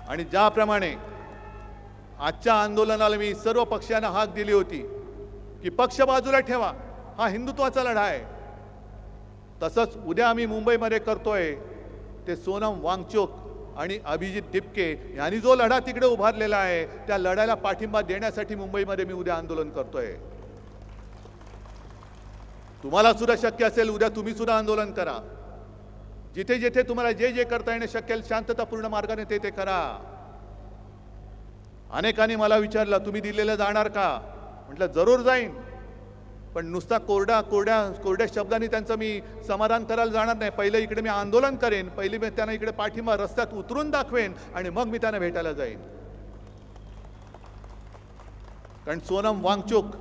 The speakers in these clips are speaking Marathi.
आणि ज्याप्रमाणे आजच्या आंदोलनाला मी सर्व पक्षांना हाक दिली होती की पक्ष बाजूला ठेवा, हा हिंदुत्वाचा लढा आहे, तसंच उद्या आम्ही मुंबईमध्ये करतोय ते सोनम वांगचुक आणि अभिजित दिपके यांनी जो लढा तिकडे उभारलेला आहे त्या लढ्याला पाठिंबा देण्यासाठी मुंबईमध्ये मी उद्या आंदोलन करतोय। तुम्हाला सुद्धा शक्य असेल उद्या तुम्ही सुद्धा आंदोलन करा, जिथे जिथे तुम्हाला जे जे करता येणे शक्य शांततापूर्ण मार्गाने ते करा। अनेकांनी मला विचारलं तुम्ही दिल्लीला जाणार का, म्हटलं जरूर जाईन, पण नुसता कोरड्या शब्दांनी त्यांचं मी समाधान करायला जाणार नाही। पहिले इकडे मी आंदोलन करेन, पहिले मी त्यांना इकडे पाठिंबा रस्त्यात उतरून दाखवेन आणि मग मी त्यांना भेटायला जाईन। कारण सोनम वांगचुक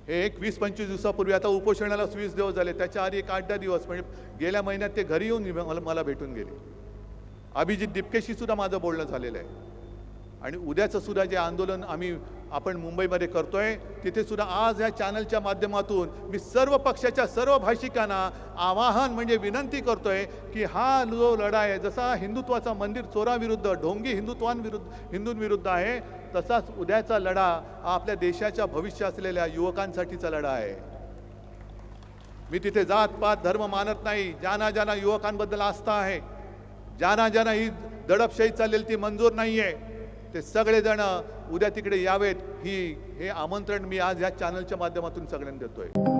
हे 20-25 दिवसापूर्वी, आता उपोषणाला 20 दिवस झाले, त्याच्या आधी 8-10 दिवस म्हणजे गेल्या महिन्यात ते घरी येऊन मला भेटून गेले। अभिजित दिपकेशी सुद्धा माझं बोलणं झालेलं आहे आणि उद्याचं सुद्धा जे आंदोलन आपण मुंबईमध्ये करतोय तिथे सुद्धा आज या चॅनलच्या माध्यमातून मी सर्व पक्षाच्या सर्व भाषिकांना आवाहन म्हणजे विनंती करतोय की हा जो लढा आहे, जसा हिंदुत्वाचा मंदिर चोराविरुद्ध ढोंगी हिंदूंविरुद्ध आहे, तसाच उद्याचा लढा हा आपल्या देशाच्या भविष्य असलेल्या युवकांसाठीचा लढा आहे। मी तिथे जात पात धर्म मानत नाही, ज्यांना युवकांबद्दल आस्था आहे, ज्यांना ही दडपशाही चाललेली ती मंजूर नाहीये, ते सगळेजण उद्या तिकडे यावेत, हे आमंत्रण मी आज या चॅनलच्या माध्यमातून सगळ्यांना देतोय।